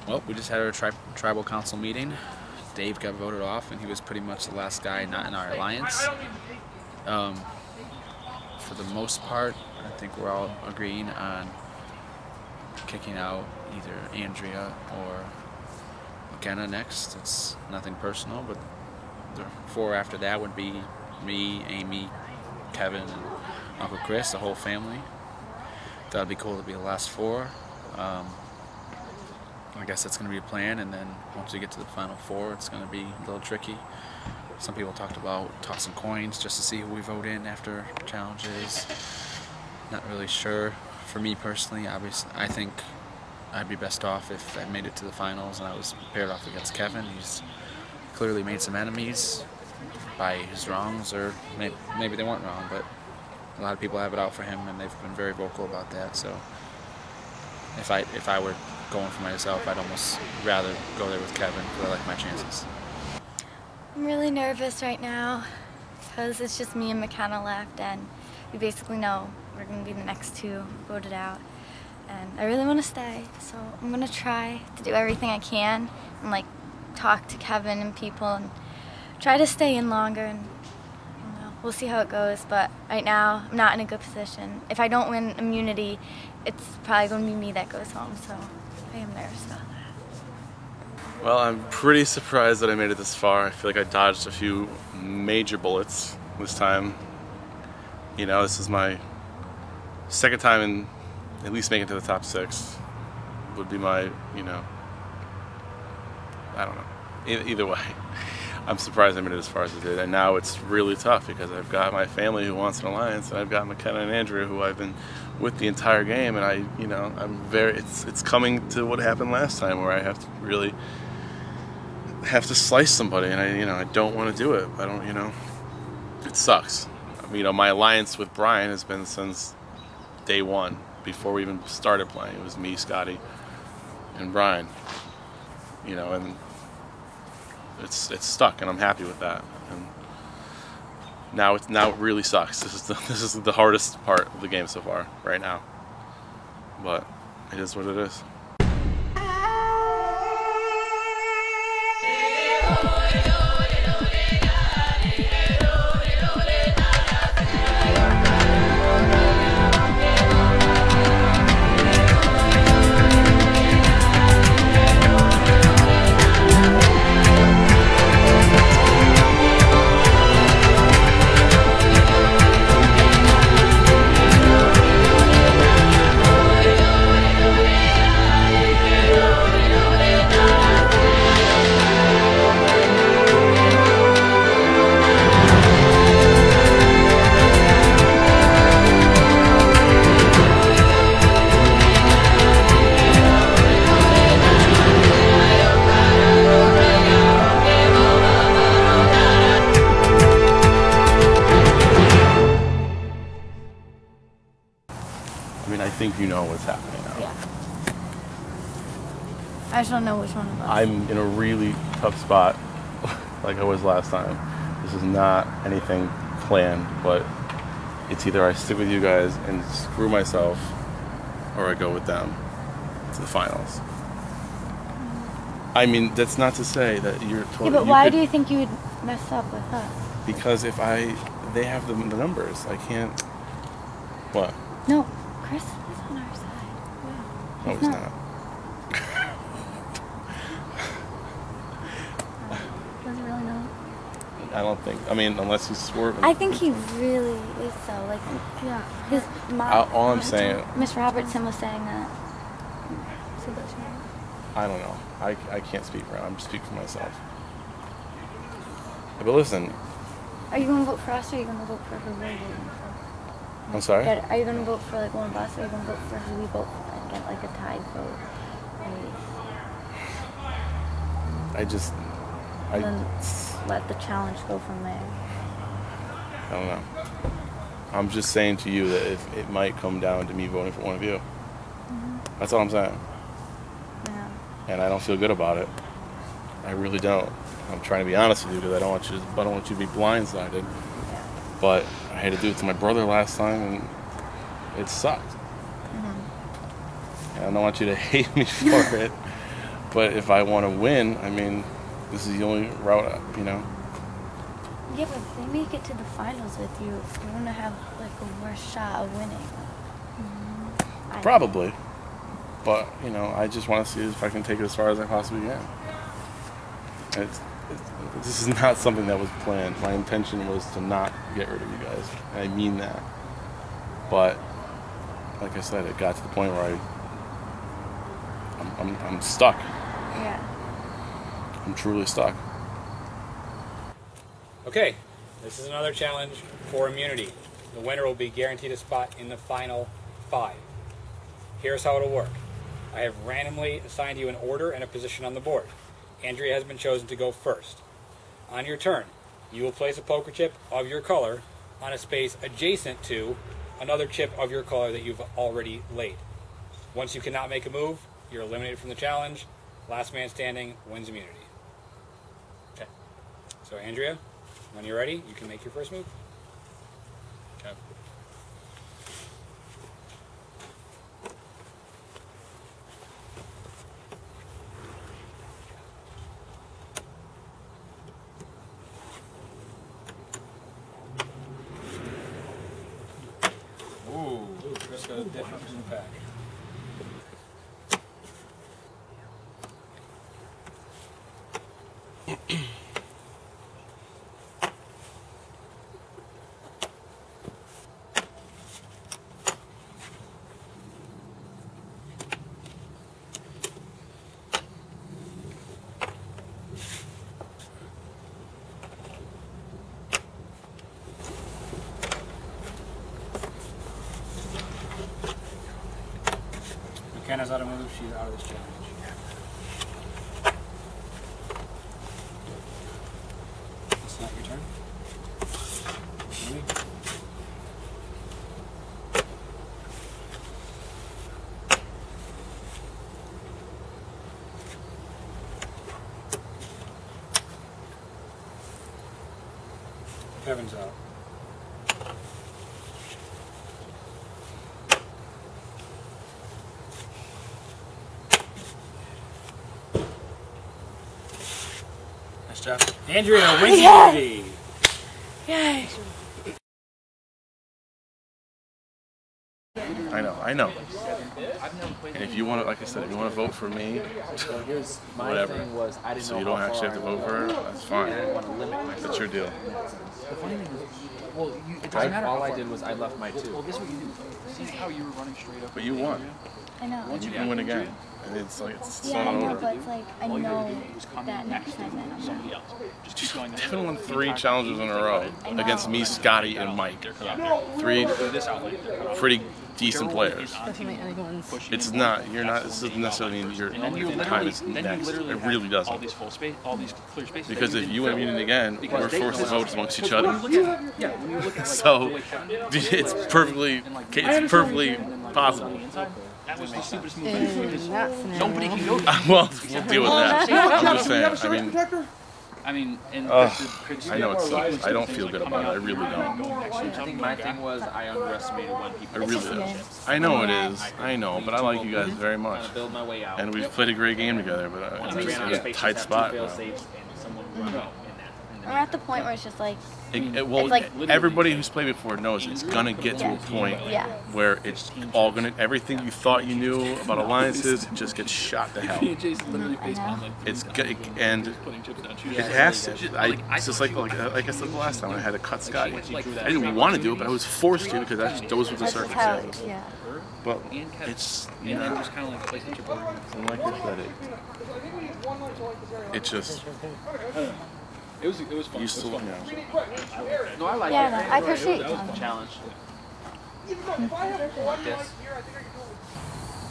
Well, we just had our tribal council meeting. Dave got voted off, and he was pretty much the last guy not in our alliance. For the most part, I think we're all agreeing on kicking out either Andrea or McKenna next. It's nothing personal, but the four after that would be me, Amy, Kevin, and Uncle Chris, the whole family. That'd be cool to be the last four. I guess that's going to be a plan, and then once we get to the final four, it's going to be a little tricky. Some people talked about tossing coins just to see who we vote in after challenges. Not really sure. For me personally, obviously, I think I'd be best off if I made it to the finals and I was paired off against Kevin. He's clearly made some enemies by his wrongs, or maybe they weren't wrong, but a lot of people have it out for him, and they've been very vocal about that. So if I were going for myself, I'd almost rather go there with Kevin because I like my chances. I'm really nervous right now because it's just me and McKenna left, and we basically know we're going to be the next two voted out. And I really want to stay, so I'm going to try to do everything I can and like talk to Kevin and people and try to stay in longer, and I don't know, we'll see how it goes. But right now I'm not in a good position. If I don't win immunity, it's probably going to be me that goes home, so I am nervous about that. Well, I'm pretty surprised that I made it this far. I feel like I dodged a few major bullets this time. You know, this is my second time in at least making it to the top 6. Would be my, you know, I don't know. Either way, I'm surprised I made it as far as I did. And now it's really tough because I've got my family who wants an alliance, and I've got McKenna and Andrea who I've been with the entire game, and it's coming to what happened last time where I have to really have to slice somebody, and I don't want to do it. I don't, it sucks. My alliance with Brian has been since day one, before we even started playing. It was me, Scotty, and Brian, and it's stuck, and I'm happy with that. And now it really sucks. This is the hardest part of the game so far right now, but it is what it is. I think you know what's happening now. Yeah. I just don't know which one of us. I'm in a really tough spot, like I was last time. This is not anything planned, but it's either I stick with you guys and screw myself, or I go with them to the finals. I mean, that's not to say that you're totally... Yeah, but why do you think you would mess up with us? Because they have the numbers. I can't... What? No, Chris is on our side. Yeah. No, he's not. Does he really know? I don't think. I mean, unless he's swerving. I think he really is so. Like, yeah. His mom. All I'm saying. Miss Robertson was saying that. So that's right. I don't know. I can't speak for him. I'm just speaking for myself. But listen. Are you going to vote for us, or are you going to vote for who we're voting for? I'm sorry? Are you going to vote for like one of us, or are you going to vote for who we vote for and get like a tied vote? And then let the challenge go from there. I don't know. I'm just saying to you that it might come down to me voting for one of you. Mm-hmm. That's all I'm saying. Yeah. And I don't feel good about it. I really don't. I'm trying to be honest with you because I don't want you to be blindsided. Yeah. But I had to do it to my brother last time, and it sucked. Mm-hmm. And I don't want you to hate me for it. But if I want to win, I mean, this is the only route, you know. Yeah, but if they make it to the finals with you, you're going to have like a worse shot of winning. Probably. But, you know, I just want to see if I can take it as far as I possibly can. This is not something that was planned. My intention was to not get rid of you guys. And I mean that. But, like I said, it got to the point where I'm stuck. Yeah. I'm truly stuck. Okay, this is another challenge for immunity. The winner will be guaranteed a spot in the final 5. Here's how it'll work. I have randomly assigned you an order and a position on the board. Andrea has been chosen to go first. On your turn, you will place a poker chip of your color on a space adjacent to another chip of your color that you've already laid. Once you cannot make a move, you're eliminated from the challenge. Last man standing wins immunity. Okay. So Andrea, when you're ready, you can make your first move. Okay. Ooh, Chris got a different from the pack. McKenna's out of move, she's out of this challenge. It's not your turn. Really? Kevin's out. Nice job. Andrea wins immunity. Yay! I know. And if you want to, like I said, if you want to vote for me, whatever. So you don't actually have to vote for her, that's fine. That's your deal. The funny thing is, well, it doesn't matter. All I did was I left my 2. Well, guess what you do? See how you were running straight up? But you won. I know. You can win again. And it's like, it's Yeah, I not know, over. but it's like, I know that next time that I'm Somebody else. Just keep going. Kevin won 3 challenges in a row against me, Scotty, and Mike. 3 pretty decent players. It's not, you're not, this doesn't necessarily mean your time is next. It really doesn't. All these full space, all these clear spaces. Because if you win immunity again, we're forced to vote amongst each other. So it's perfectly possible. That was the stupidest move. Nobody can know. Well, we'll deal with that. I'm just saying. I mean, and I know it sucks. I don't feel good about it. I really don't. I think my thing was I underestimated when people. I really do. I know it is. I know, but I like you guys very much. Build my way out. And we've played a great game together, but it's in a tight spot now. We're at the point where it's just like, Well, it's like, everybody who's played before knows it's gonna get to a point where it's all gonna, everything you thought you knew about alliances just gets shot to hell. It's and it has to. It's just like I said the last time, I had to cut Scotty. I didn't want to do it, but I was forced to because those were the circumstances. But it's just kind of like place your board. and like I said, it just. It was fun. You still, No, I like it. yeah, no, I appreciate That was the it. challenge.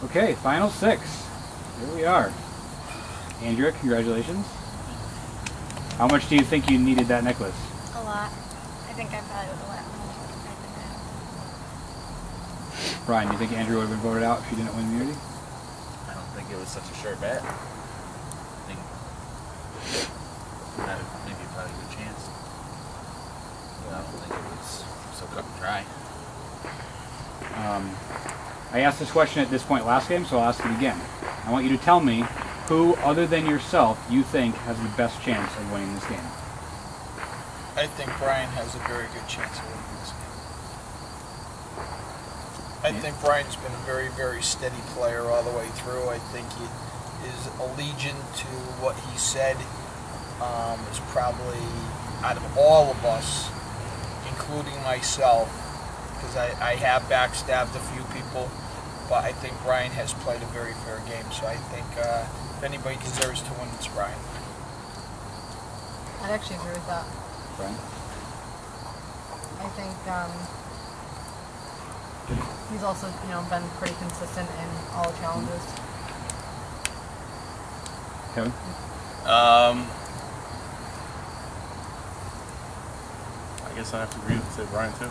Okay, final 6. Here we are. Andrea, congratulations. How much do you think you needed that necklace? A lot. I think I probably would have went home. Brian, do you think Andrea would have been voted out if she didn't win immunity? I don't think it was such a sure bet. I think maybe probably a good chance. But I don't think it was so cut and dry. I asked this question at this point last game, so I'll ask it again. I want you to tell me Who, other than yourself, you think has the best chance of winning this game? I think Brian has a very good chance of winning this game. I think Brian's been a very, very steady player all the way through. I think he is allegiant to what he said. Is probably, out of all of us, including myself, because I have backstabbed a few people, but I think Brian has played a very fair game. So I think if anybody deserves to win, it's Brian. I'd actually agree with that. Brian? I think he's also, been pretty consistent in all the challenges. Kevin? I guess I have to agree with say Brian too.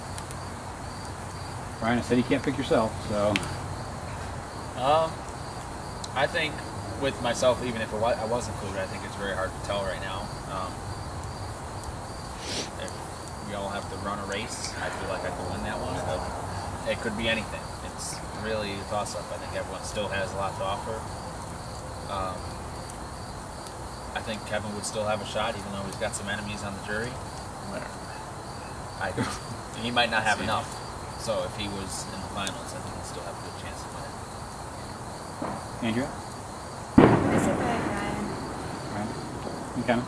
Brian, I said you can't pick yourself, so. I think with myself, even if I was included, I think it's very hard to tell right now. If we all have to run a race, I feel like I could win that one. It could be anything. It's really a toss-up. I think everyone still has a lot to offer. I think Kevin would still have a shot, even though he's got some enemies on the jury. He might not have enough. So if he was in the finals, I think he'd still have a good chance of winning. Andrea? I said Brian. Brian? McKenna?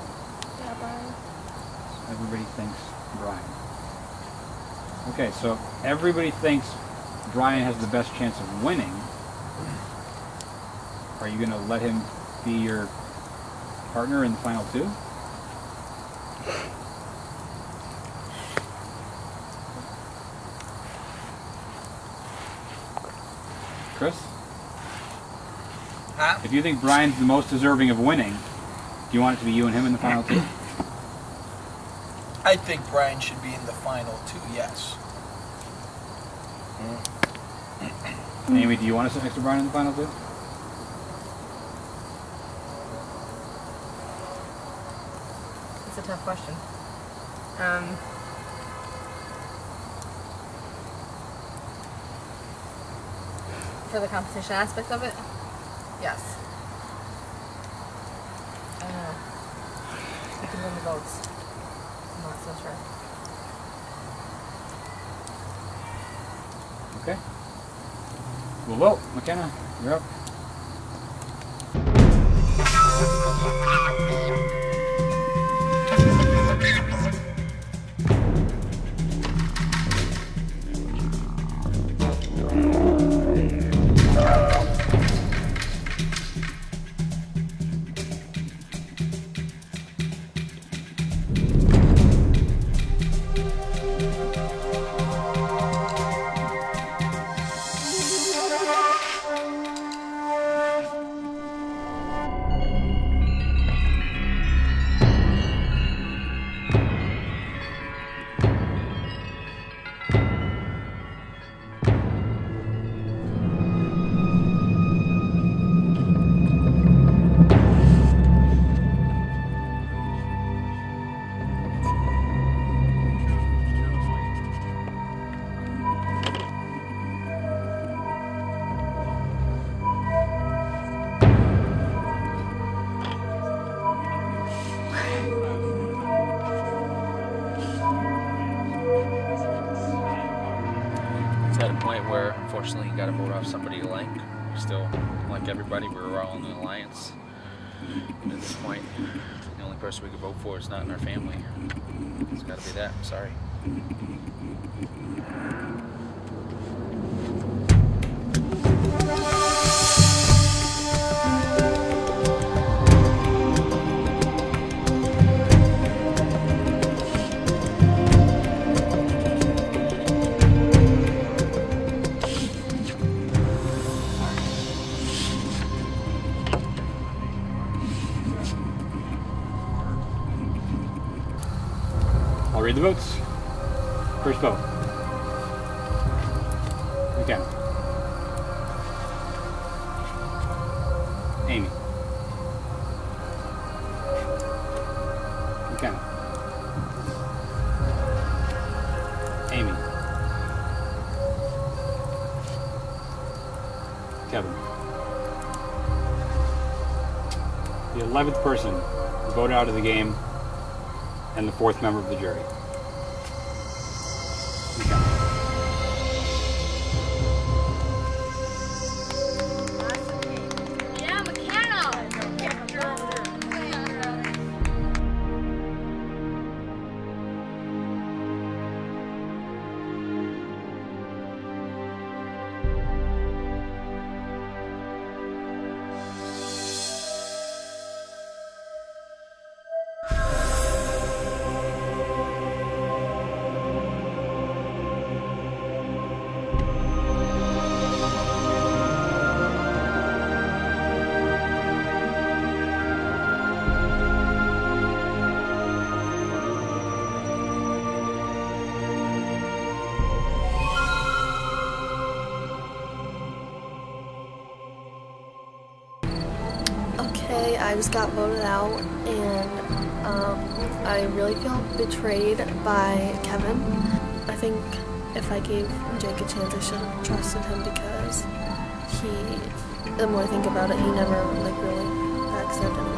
Yeah, Brian. Everybody thinks Brian. Okay, so everybody thinks Brian has the best chance of winning. Are you going to let him be your partner in the final two? Chris? Huh? If you think Brian's the most deserving of winning, do you want it to be you and him in the final two? I think Brian should be in the final two, yes. Amy, do you want to sit next to Brian in the final two? It's a tough question. For the competition aspect of it, yes. I don't know. You can win the votes. I'm not so sure. Okay. We'll vote. McKenna, you're up. Where unfortunately you got to vote off somebody you like. Still, like everybody, we're all in an alliance. And at this point, the only person we can vote for is not in our family. It's got to be that. I'm sorry. I'll read the votes. First vote. McKenna. Amy. McKenna. Amy. Kevin. the 11th person voted out of the game and the 4th member of the jury. Okay. Okay, I just got voted out, and I really feel betrayed by Kevin. I think if I gave Jake a chance, I should have trusted him, because the more I think about it, he never really backstabbed anyone.